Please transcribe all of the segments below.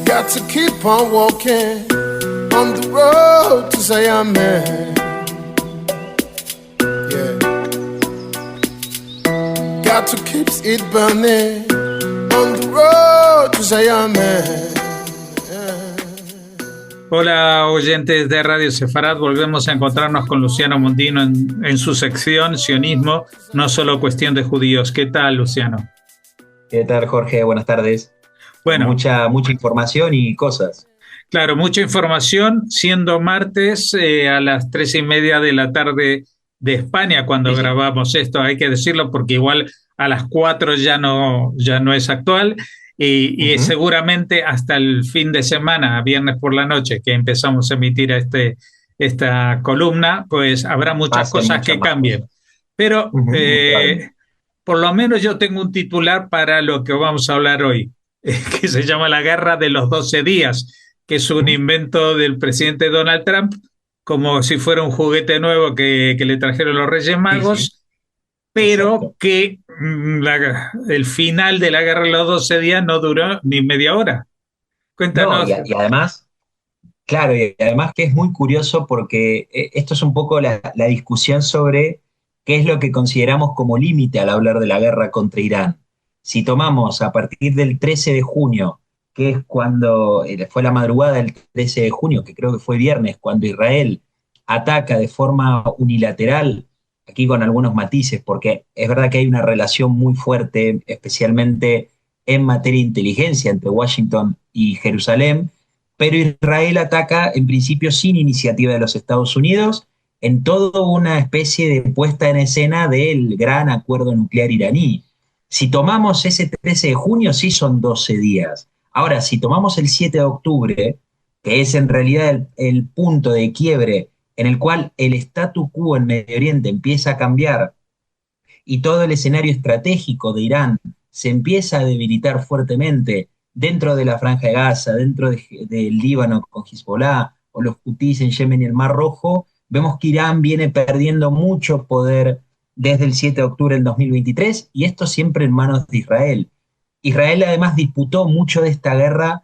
Got to keep on walking on the road to Zion, man. Yeah. Got to keep it burning on the road to Zion, man. Hola oyentes de Radio Sefarad, volvemos a encontrarnos con Luciano Mondino en su sección Sionismo, no solo cuestión de judíos. ¿Qué tal, Luciano? ¿Qué tal, Jorge? Buenas tardes. Bueno, Mucha información y cosas. claro, mucha información, siendo martes a las 3:30 de la tarde de España cuando Sí, sí. grabamos esto, hay que decirlo porque igual a las 4 ya no es actual y Ujú. seguramente hasta el fin de semana, viernes por la noche, que empezamos a emitir esta columna, pues habrá muchas Pasen cosas muchas que más cosas. cambien. Pero Ujú, muy probablemente. por lo menos yo tengo un titular para lo que vamos a hablar hoy, que se llama La Guerra de los 12 días, que es un Ujú. invento del presidente Donald Trump, como si fuera un juguete nuevo que le trajeron los Reyes Sí, sí, Magos, pero exacto. que el final de la Guerra de los 12 días no duró ni media hora. No, Cuéntanos. y además, claro, y además que es muy curioso porque esto es un poco la discusión sobre qué es lo que consideramos como límite al hablar de la guerra contra Irán. Si tomamos a partir del 13 de junio, que es cuando fue la madrugada del 13 de junio, que creo que fue viernes, cuando Israel ataca de forma unilateral, aquí con algunos matices, porque es verdad que hay una relación muy fuerte, especialmente en materia de inteligencia entre Washington y Jerusalén, pero Israel ataca en principio sin iniciativa de los Estados Unidos en toda una especie de puesta en escena del gran acuerdo nuclear iraní. Si tomamos ese 13 de junio, sí son 12 días. Ahora, si tomamos el 7 de octubre, que es en realidad el punto de quiebre en el cual el statu quo en Medio Oriente empieza a cambiar y todo el escenario estratégico de Irán se empieza a debilitar fuertemente dentro de la Franja de Gaza, del Líbano con Hezbollah o los hutíes en Yemen y el Mar Rojo, vemos que Irán viene perdiendo mucho poder desde el 7 de octubre del 2023 y esto siempre en manos de Israel. Israel además disputó mucho de esta guerra,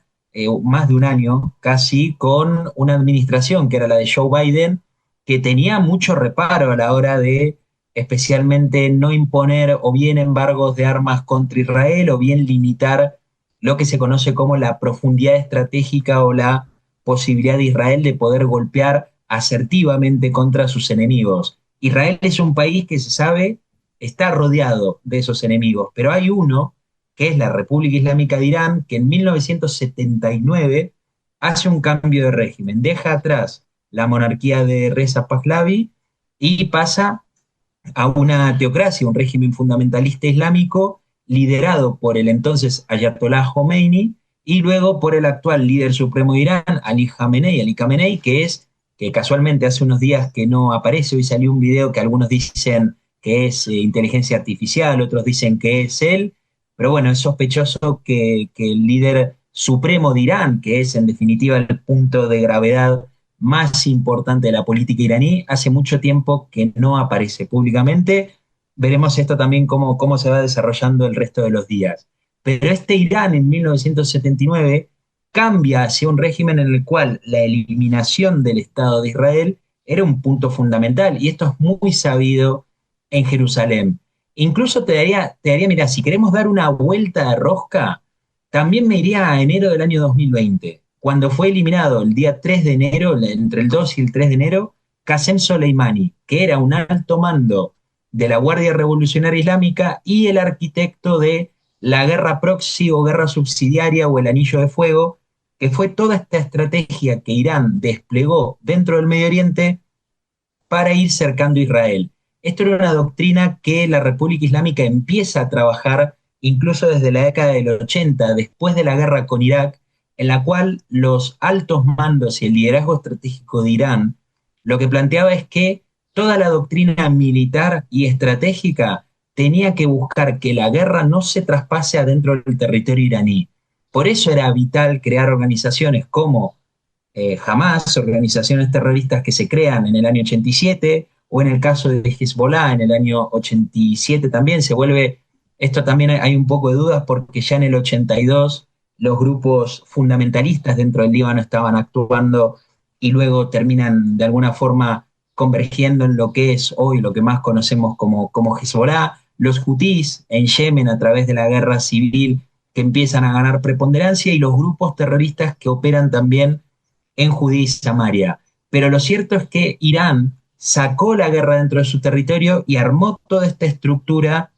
más de un año casi, con una administración que era la de Joe Biden, que tenía mucho reparo a la hora de especialmente no imponer o bien embargos de armas contra Israel o bien limitar lo que se conoce como la profundidad estratégica o la posibilidad de Israel de poder golpear asertivamente contra sus enemigos. Israel es un país que se sabe está rodeado de esos enemigos, pero hay uno que es la República Islámica de Irán, que en 1979 hace un cambio de régimen, deja atrás la monarquía de Reza Pahlavi y pasa a una teocracia, un régimen fundamentalista islámico liderado por el entonces Ayatollah Khomeini y luego por el actual líder supremo de Irán, Ali Khamenei, que casualmente hace unos días que no aparece, hoy salió un video que algunos dicen que es inteligencia artificial, otros dicen que es él, pero bueno, es sospechoso que el líder supremo de Irán, que es en definitiva el punto de gravedad más importante de la política iraní, hace mucho tiempo que no aparece públicamente. Veremos esto también cómo se va desarrollando el resto de los días. Pero este Irán en 1979 cambia hacia un régimen en el cual la eliminación del Estado de Israel era un punto fundamental, y esto es muy sabido en Jerusalén. Incluso mira, si queremos dar una vuelta de rosca, también me iría a enero del año 2020 cuando fue eliminado el día 3 de enero, entre el 2 y el 3 de enero, Qasem Soleimani, que era un alto mando de la Guardia Revolucionaria Islámica y el arquitecto de la guerra proxy o guerra subsidiaria o el anillo de fuego, que fue toda esta estrategia que Irán desplegó dentro del Medio Oriente para ir cercando a Israel. Esto era una doctrina que la República Islámica empieza a trabajar incluso desde la década del 80, después de la guerra con Irak, en la cual los altos mandos y el liderazgo estratégico de Irán lo que planteaba es que toda la doctrina militar y estratégica tenía que buscar que la guerra no se traspase adentro del territorio iraní. Por eso era vital crear organizaciones como Hamas, organizaciones terroristas que se crean en el año 87, o en el caso de Hezbollah en el año 87 también se vuelve, esto también hay un poco de dudas porque ya en el 82 los grupos fundamentalistas dentro del Líbano estaban actuando y luego terminan de alguna forma convergiendo en lo que es hoy lo que más conocemos como Hezbollah, los hutís en Yemen a través de la guerra civil que empiezan a ganar preponderancia y los grupos terroristas que operan también en Judea y Samaria. Pero lo cierto es que Irán sacó la guerra dentro de su territorio y armó toda esta estructura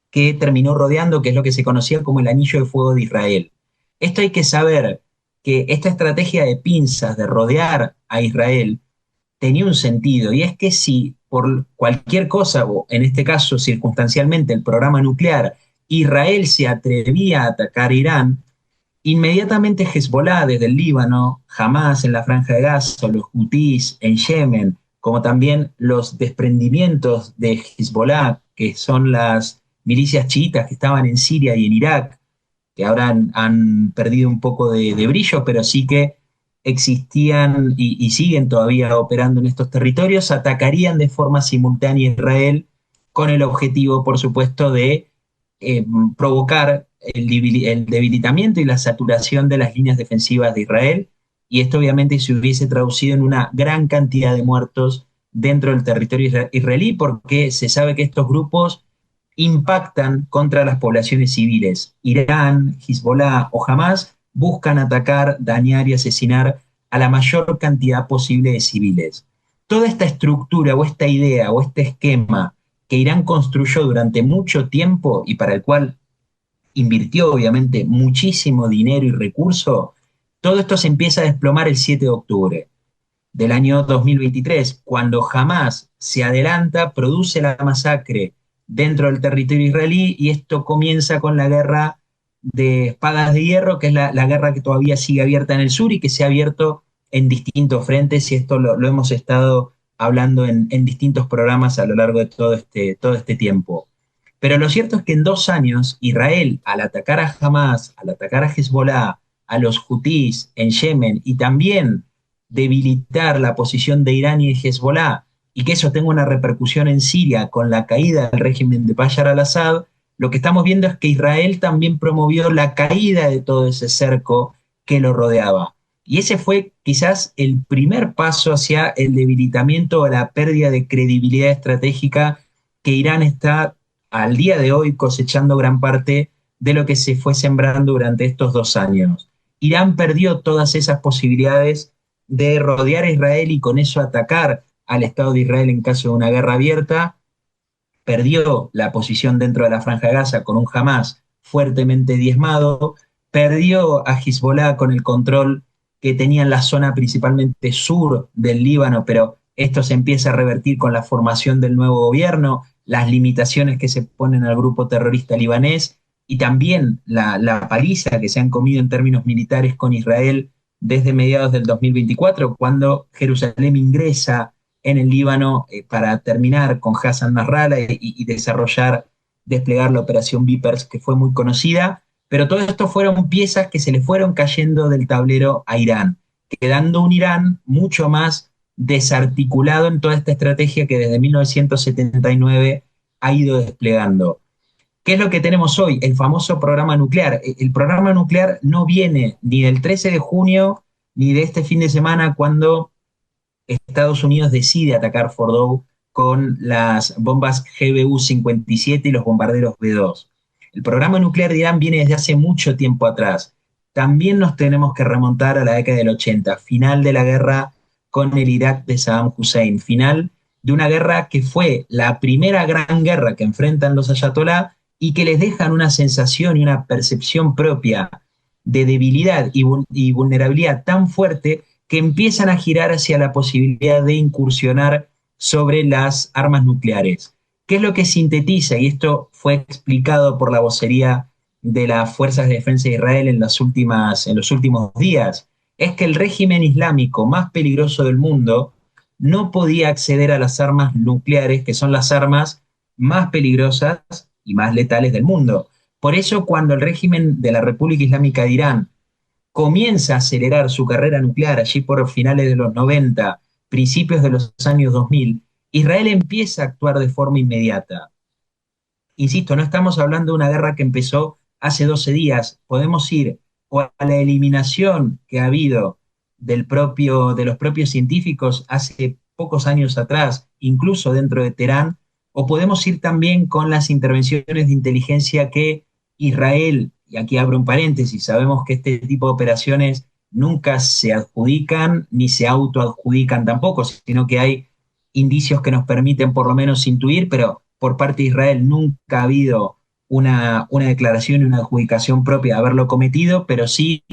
que terminó rodeando, que es lo que se conocía como el anillo de fuego de Israel. Esto hay que saber que esta estrategia de pinzas, de rodear a Israel, tenía un sentido, y es que si por cualquier cosa, o en este caso circunstancialmente el programa nuclear, Israel se atrevía a atacar a Irán, inmediatamente Hezbollah desde el Líbano, Hamas en la Franja de Gaza, los hutís en Yemen, como también los desprendimientos de Hezbollah, que son las milicias chiitas que estaban en Siria y en Irak, que ahora han perdido un poco de brillo, pero sí que existían y siguen todavía operando en estos territorios, atacarían de forma simultánea a Israel con el objetivo, por supuesto, de provocar el debilitamiento y la saturación de las líneas defensivas de Israel, y esto obviamente se hubiese traducido en una gran cantidad de muertos dentro del territorio israelí, porque se sabe que estos grupos impactan contra las poblaciones civiles. Irán, Hezbollah o Hamas buscan atacar, dañar y asesinar a la mayor cantidad posible de civiles. Toda esta estructura o esta idea o este esquema que Irán construyó durante mucho tiempo y para el cual invirtió obviamente muchísimo dinero y recurso, todo esto se empieza a desplomar el 7 de octubre del año 2023, cuando Hamas se adelanta, produce la masacre dentro del territorio israelí, y esto comienza con la guerra de espadas de hierro, que es la guerra que todavía sigue abierta en el sur y que se ha abierto en distintos frentes, y esto lo hemos estado hablando en distintos programas a lo largo de todo este tiempo. Pero lo cierto es que en 2 años, Israel, al atacar a Hamas, al atacar a Hezbollah, a los hutís en Yemen y también debilitar la posición de Irán y de Hezbollah, y que eso tenga una repercusión en Siria con la caída del régimen de Bashar al-Assad, lo que estamos viendo es que Israel también promovió la caída de todo ese cerco que lo rodeaba. Y ese fue quizás el primer paso hacia el debilitamiento o la pérdida de credibilidad estratégica que Irán está al día de hoy cosechando gran parte de lo que se fue sembrando durante estos 2 años. Irán perdió todas esas posibilidades de rodear a Israel y con eso atacar al Estado de Israel en caso de una guerra abierta. Perdió la posición dentro de la Franja de Gaza con un Hamas fuertemente diezmado, perdió a Hezbollah con el control que tenía en la zona principalmente sur del Líbano, pero esto se empieza a revertir con la formación del nuevo gobierno, las limitaciones que se ponen al grupo terrorista libanés y también la paliza que se han comido en términos militares con Israel desde mediados del 2024, cuando Jerusalén ingresa en el Líbano para terminar con Hassan Nasrallah y desplegar la operación Vipers, que fue muy conocida, pero todo esto fueron piezas que se le fueron cayendo del tablero a Irán, quedando un Irán mucho más desarticulado en toda esta estrategia que desde 1979 ha ido desplegando. ¿Qué es lo que tenemos hoy? El famoso programa nuclear. El programa nuclear no viene ni del 13 de junio ni de este fin de semana, cuando Estados Unidos decide atacar Fordow con las bombas GBU-57 y los bombarderos B-2. El programa nuclear de Irán viene desde hace mucho tiempo atrás. También nos tenemos que remontar a la década del 80, final de la guerra con el Irak de Saddam Hussein, final de una guerra que fue la primera gran guerra que enfrentan los ayatolá y que les dejan una sensación y una percepción propia de debilidad y vulnerabilidad tan fuerte que empiezan a girar hacia la posibilidad de incursionar sobre las armas nucleares. ¿Qué es lo que sintetiza? Y esto fue explicado por la vocería de las Fuerzas de Defensa de Israel en los últimos días. Es que el régimen islámico más peligroso del mundo no podía acceder a las armas nucleares, que son las armas más peligrosas y más letales del mundo. Por eso, cuando el régimen de la República Islámica de Irán comienza a acelerar su carrera nuclear allí por finales de los 90, principios de los años 2000, Israel empieza a actuar de forma inmediata. Insisto, no estamos hablando de una guerra que empezó hace 12 días. Podemos ir o a la eliminación que ha habido de los propios científicos hace pocos años atrás, incluso dentro de Teherán, o podemos ir también con las intervenciones de inteligencia que Israel, y aquí abro un paréntesis, sabemos que este tipo de operaciones nunca se adjudican ni se autoadjudican tampoco, sino que hay indicios que nos permiten por lo menos intuir, pero por parte de Israel nunca ha habido una declaración y una adjudicación propia de haberlo cometido, pero sí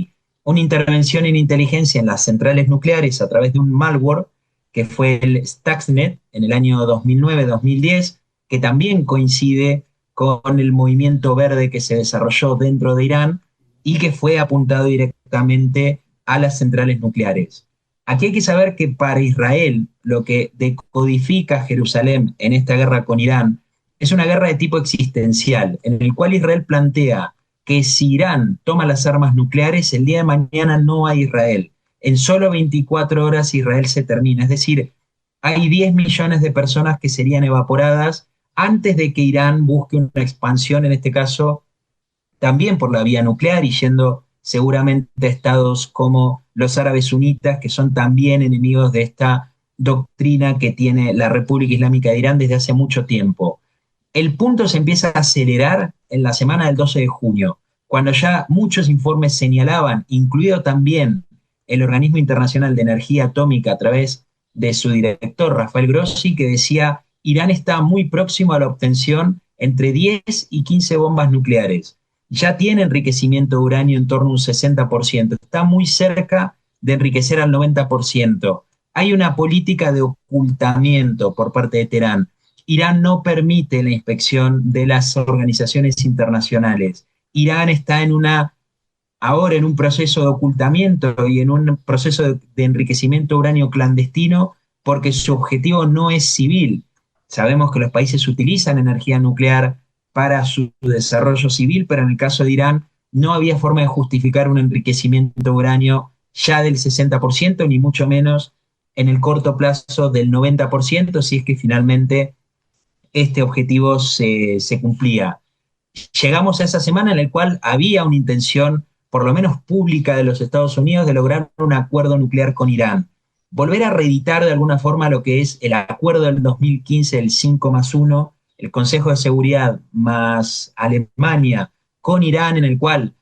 una intervención en inteligencia en las centrales nucleares a través de un malware que fue el Stuxnet en el año 2009-2010, que también coincide con el movimiento verde que se desarrolló dentro de Irán y que fue apuntado directamente a las centrales nucleares. Aquí hay que saber que para Israel lo que decodifica Jerusalén en esta guerra con Irán es una guerra de tipo existencial, en el cual Israel plantea que si Irán toma las armas nucleares, el día de mañana no hay Israel. En solo 24 horas Israel se termina. Es decir, hay 10 millones de personas que serían evaporadas antes de que Irán busque una expansión, en este caso, también por la vía nuclear y yendo seguramente a estados como los árabes sunitas, que son también enemigos de esta doctrina que tiene la República Islámica de Irán desde hace mucho tiempo. El punto se empieza a acelerar en la semana del 12 de junio, cuando ya muchos informes señalaban, incluido también el Organismo Internacional de Energía Atómica a través de su director, Rafael Grossi, que decía, Irán está muy próximo a la obtención entre 10 y 15 bombas nucleares. Ya tiene enriquecimiento de uranio en torno a un 60%, está muy cerca de enriquecer al 90%. Hay una política de ocultamiento por parte de Teherán. Irán no permite la inspección de las organizaciones internacionales. Irán está ahora en un proceso de ocultamiento y en un proceso de enriquecimiento de uranio clandestino porque su objetivo no es civil. Sabemos que los países utilizan energía nuclear para su desarrollo civil, pero en el caso de Irán no había forma de justificar un enriquecimiento de uranio ya del 60%, ni mucho menos en el corto plazo del 90%, si es que finalmente este objetivo se cumplía. Llegamos a esa semana en la cual había una intención, por lo menos pública, de los Estados Unidos de lograr un acuerdo nuclear con Irán. Volver a reeditar de alguna forma lo que es el acuerdo del 2015, el 5+1, el Consejo de Seguridad más Alemania con Irán, en el cual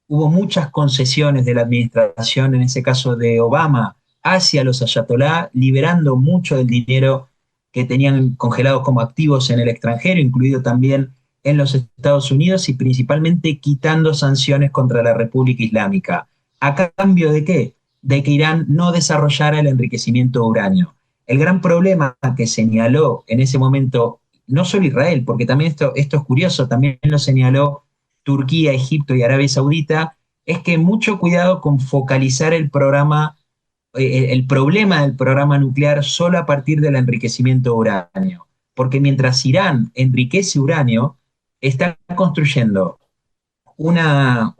hubo muchas concesiones de la administración, en ese caso de Obama, hacia los ayatolá, liberando mucho del dinero que tenían congelados como activos en el extranjero, incluido también en los Estados Unidos, y principalmente quitando sanciones contra la República Islámica. ¿A cambio de qué? De que Irán no desarrollara el enriquecimiento de uranio. El gran problema que señaló en ese momento, no solo Israel, porque también esto es curioso, también lo señaló Turquía, Egipto y Arabia Saudita, es que mucho cuidado con focalizar el problema del programa nuclear solo a partir del enriquecimiento de uranio. Porque mientras Irán enriquece uranio, está construyendo una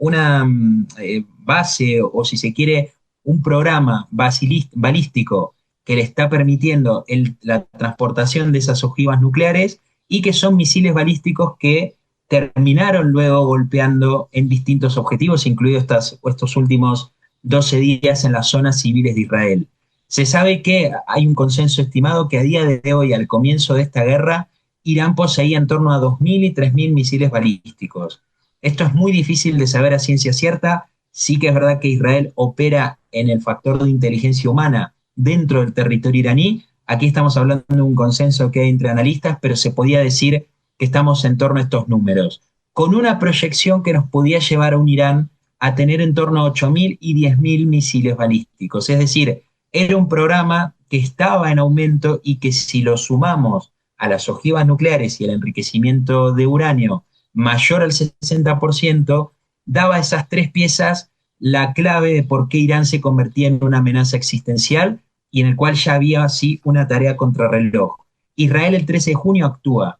base, o si se quiere, un programa balístico que le está permitiendo la transportación de esas ojivas nucleares y que son misiles balísticos que terminaron luego golpeando en distintos objetivos, incluidos estos últimos 12 días en las zonas civiles de Israel. Se sabe que hay un consenso estimado que a día de hoy, al comienzo de esta guerra, Irán poseía en torno a 2.000 y 3.000 misiles balísticos. Esto es muy difícil de saber a ciencia cierta. Sí que es verdad que Israel opera en el factor de inteligencia humana dentro del territorio iraní. Aquí estamos hablando de un consenso que hay entre analistas, pero se podía decir que estamos en torno a estos números, con una proyección que nos podía llevar a un Irán a tener en torno a 8.000 y 10.000 misiles balísticos. Es decir, era un programa que estaba en aumento y que si lo sumamos a las ojivas nucleares y el enriquecimiento de uranio mayor al 60%, daba a esas tres piezas la clave de por qué Irán se convertía en una amenaza existencial y en el cual ya había así una tarea contrarreloj. Israel el 13 de junio actúa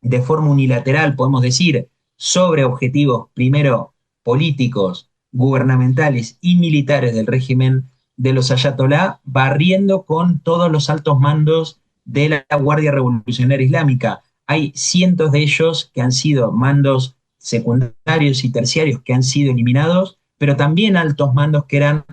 de forma unilateral, podemos decir, sobre objetivos, primero, políticos, gubernamentales y militares del régimen de los ayatolá, barriendo con todos los altos mandos de la Guardia Revolucionaria Islámica. Hay cientos de ellos que han sido mandos secundarios y terciarios que han sido eliminados, pero también altos mandos que eran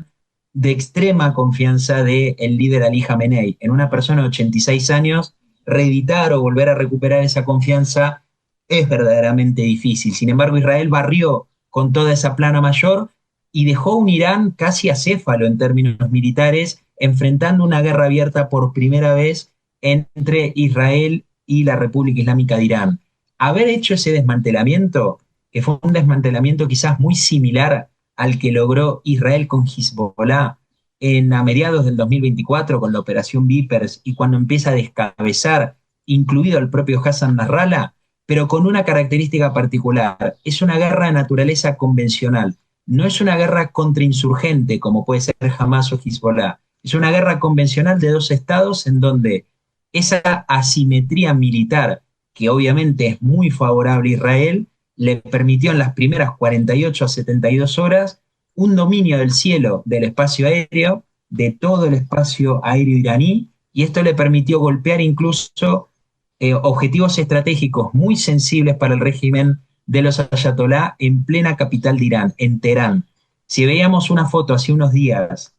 de extrema confianza del líder Ali Khamenei. En una persona de 86 años, reeditar o volver a recuperar esa confianza es verdaderamente difícil. Sin embargo, Israel barrió con toda esa plana mayor y dejó un Irán casi acéfalo en términos militares, enfrentando una guerra abierta por primera vez entre Israel y la República Islámica de Irán. Haber hecho ese desmantelamiento, que fue un desmantelamiento quizás muy similar al que logró Israel con Hezbollah a mediados del 2024 con la operación Vipers y cuando empieza a descabezar, incluido el propio Hassan Nasrallah, pero con una característica particular. Es una guerra de naturaleza convencional. No es una guerra contrainsurgente como puede ser Hamas o Hezbollah. Es una guerra convencional de dos estados en donde esa asimetría militar, que obviamente es muy favorable a Israel, le permitió en las primeras 48 a 72 horas un dominio del cielo, del espacio aéreo, de todo el espacio aéreo iraní, y esto le permitió golpear incluso objetivos estratégicos muy sensibles para el régimen de los ayatolá en plena capital de Irán, en Teherán. Si veíamos una foto hace unos días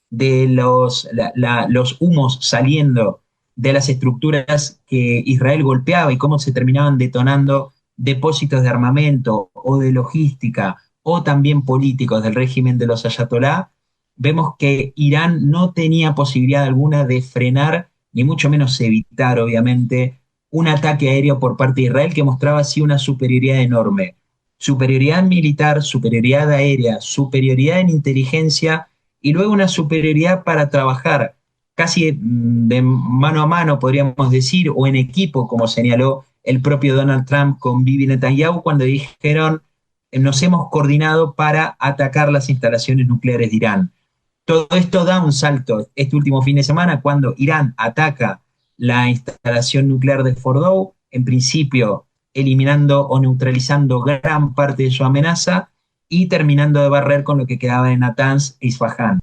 de los humos saliendo de las estructuras que Israel golpeaba y cómo se terminaban detonando depósitos de armamento o de logística o también políticos del régimen de los ayatolá, vemos que Irán no tenía posibilidad alguna de frenar, ni mucho menos evitar, obviamente, un ataque aéreo por parte de Israel que mostraba así una superioridad enorme. Superioridad militar, superioridad aérea, superioridad en inteligencia y luego una superioridad para trabajar casi de mano a mano, podríamos decir, o en equipo, como señaló el propio Donald Trump con Bibi Netanyahu cuando dijeron nos hemos coordinado para atacar las instalaciones nucleares de Irán. Todo esto da un salto este último fin de semana cuando Irán ataca la instalación nuclear de Fordow, en principio eliminando o neutralizando gran parte de su amenaza y terminando de barrer con lo que quedaba de Natanz e Isfahán.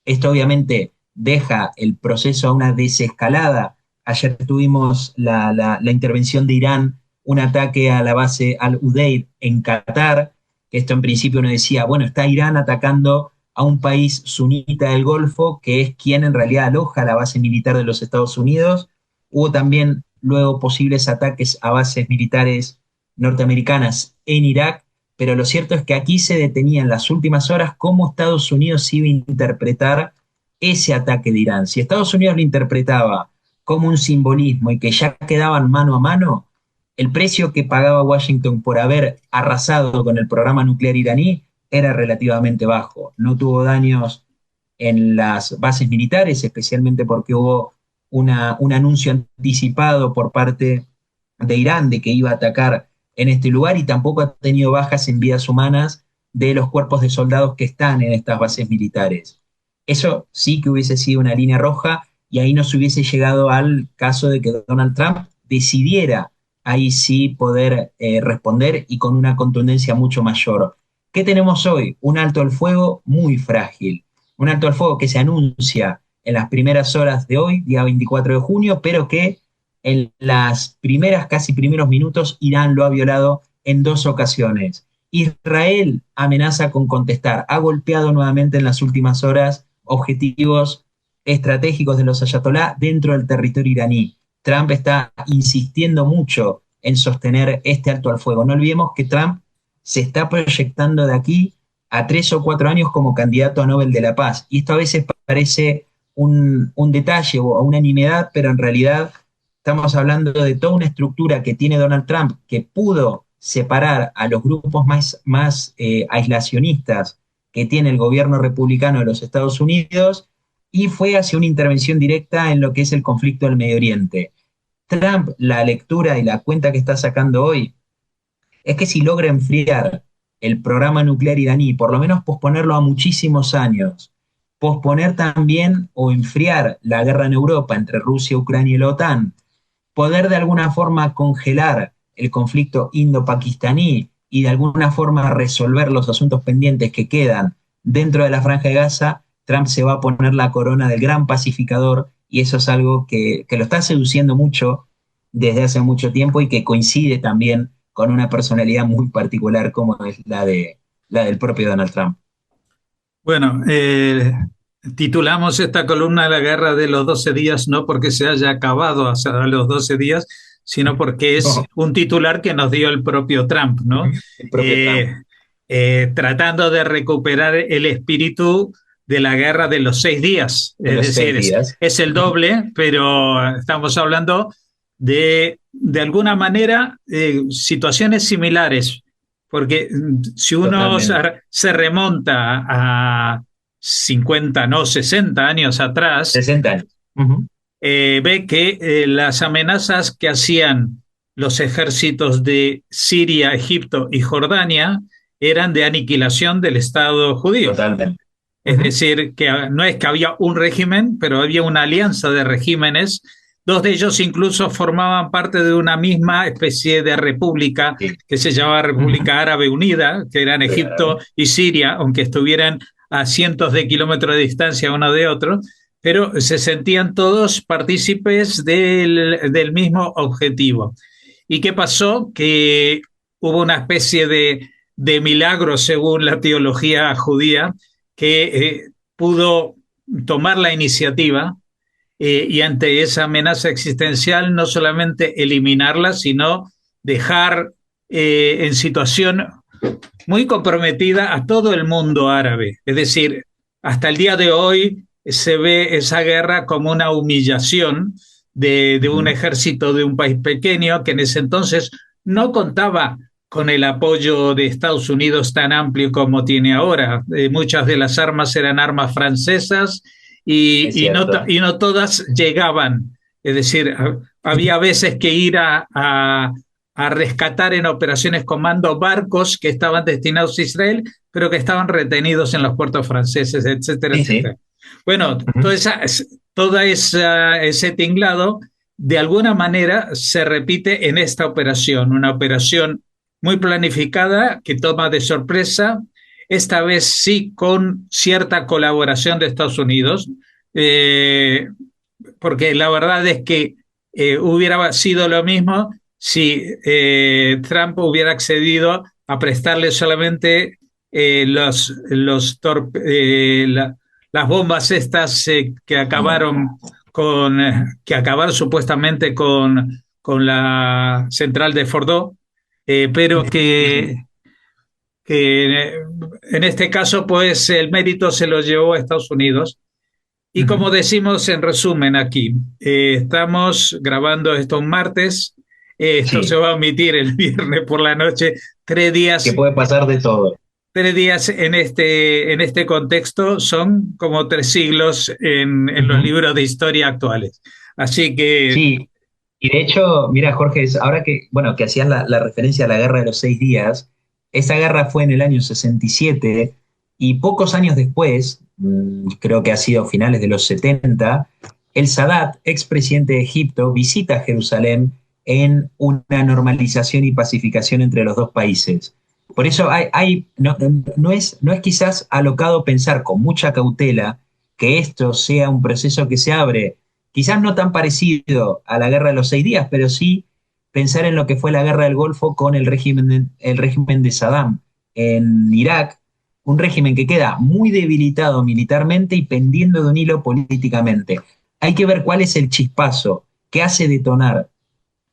Esto obviamente deja el proceso a una desescalada. Ayer tuvimos la intervención de Irán, un ataque a la base Al-Udeid en Qatar. Esto en principio uno decía, bueno, está Irán atacando a un país sunita del Golfo, que es quien en realidad aloja la base militar de los Estados Unidos. Hubo también luego posibles ataques a bases militares norteamericanas en Irak, pero lo cierto es que aquí se detenía en las últimas horas cómo Estados Unidos iba a interpretar ese ataque de Irán. Si Estados Unidos lo interpretaba como un simbolismo y que ya quedaban mano a mano, el precio que pagaba Washington por haber arrasado con el programa nuclear iraní era relativamente bajo. No tuvo daños en las bases militares, especialmente porque hubo un anuncio anticipado por parte de Irán de que iba a atacar en este lugar y tampoco ha tenido bajas en vidas humanas de los cuerpos de soldados que están en estas bases militares. Eso sí que hubiese sido una línea roja y ahí no se hubiese llegado al caso de que Donald Trump decidiera ahí sí poder responder y con una contundencia mucho mayor. ¿Qué tenemos hoy? Un alto al fuego muy frágil. Un alto al fuego que se anuncia en las primeras horas de hoy, día 24 de junio, pero que en las casi primeros minutos, Irán lo ha violado en 2 ocasiones. Israel amenaza con contestar. Ha golpeado nuevamente en las últimas horas objetivos estratégicos de los ayatolá dentro del territorio iraní. Trump está insistiendo mucho en sostener este alto al fuego. No olvidemos que Trump se está proyectando de aquí a 3 o 4 años como candidato a Nobel de la Paz. Y esto a veces parece un detalle o una nimiedad, pero en realidad estamos hablando de toda una estructura que tiene Donald Trump que pudo separar a los grupos más aislacionistas que tiene el gobierno republicano de los Estados Unidos y fue hacia una intervención directa en lo que es el conflicto del Medio Oriente. Trump, la lectura y la cuenta que está sacando hoy es que si logra enfriar el programa nuclear iraní, por lo menos posponerlo a muchísimos años, posponer también o enfriar la guerra en Europa entre Rusia, Ucrania y la OTAN, poder de alguna forma congelar el conflicto indo-pakistaní y de alguna forma resolver los asuntos pendientes que quedan dentro de la Franja de Gaza, Trump se va a poner la corona del gran pacificador y eso es algo que lo está seduciendo mucho desde hace mucho tiempo y que coincide también con una personalidad muy particular como es la de la del propio Donald Trump. Bueno, titulamos esta columna La Guerra de los 12 días, no porque se haya acabado a los 12 días, sino porque es un titular que nos dio el propio Trump, ¿no? El propio Trump. Tratando de recuperar el espíritu de la guerra de los 6 días. De los Es decir, 6 días. es el doble, pero estamos hablando de alguna manera, situaciones similares. Porque si uno se remonta a 50, no, 60 años atrás, 60 años. Ve que las amenazas que hacían los ejércitos de Siria, Egipto y Jordania eran de aniquilación del Estado judío. Totalmente. Es decir, que no es que había un régimen, pero había una alianza de regímenes. Dos de ellos incluso formaban parte de una misma especie de república que se llamaba República Árabe Unida, que eran Egipto y Siria, aunque estuvieran a cientos de kilómetros de distancia uno de otro, pero se sentían todos partícipes del mismo objetivo. ¿Y qué pasó? Que hubo una especie de milagro, según la teología judía, que pudo tomar la iniciativa y ante esa amenaza existencial no solamente eliminarla, sino dejar en situación muy comprometida a todo el mundo árabe. Es decir, hasta el día de hoy se ve esa guerra como una humillación de un ejército de un país pequeño que en ese entonces no contaba con el apoyo de Estados Unidos tan amplio como tiene ahora. Muchas de las armas eran armas francesas y no todas llegaban. Es decir, había veces que ir a rescatar en operaciones comando barcos que estaban destinados a Israel, pero que estaban retenidos en los puertos franceses, etcétera, etcétera. Bueno, todo ese tinglado, de alguna manera, se repite en esta operación, una operación muy planificada que toma de sorpresa, esta vez sí con cierta colaboración de Estados Unidos, porque la verdad es que hubiera sido lo mismo si Trump hubiera accedido a prestarle solamente las bombas estas que acabaron supuestamente con la central de Fordo, pero que en este caso pues el mérito se lo llevó a Estados Unidos. Y como decimos en resumen aquí, estamos grabando esto un martes, esto se va a emitir el viernes por la noche, 3 días. Que puede pasar de todo. 3 días en este contexto son como 3 siglos en los libros de historia actuales. Así que... Sí, y de hecho, mira Jorge, ahora que hacías la referencia a la Guerra de los 6 días, esa guerra fue en el año 67 y pocos años después, creo que ha sido finales de los 70, el Sadat, expresidente de Egipto, visita Jerusalén en una normalización y pacificación entre los dos países. Por eso no es quizás alocado pensar con mucha cautela que esto sea un proceso que se abre, quizás no tan parecido a la Guerra de los 6 días, pero sí pensar en lo que fue la Guerra del Golfo con el régimen de Saddam en Irak, un régimen que queda muy debilitado militarmente y pendiendo de un hilo políticamente. Hay que ver cuál es el chispazo que hace detonar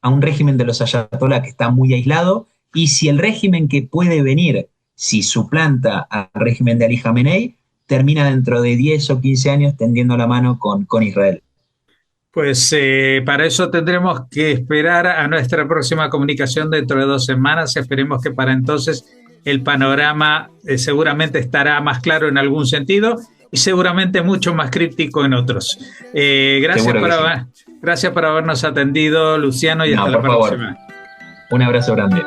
a un régimen de los ayatolá que está muy aislado, y si el régimen que puede venir, si suplanta al régimen de Ali Khamenei, termina dentro de 10 o 15 años tendiendo la mano con Israel. Pues para eso tendremos que esperar a nuestra próxima comunicación dentro de 2 semanas. Esperemos que para entonces el panorama seguramente estará más claro en algún sentido y seguramente mucho más críptico en otros. Gracias por habernos atendido, Luciano, y hasta la próxima. Un abrazo grande.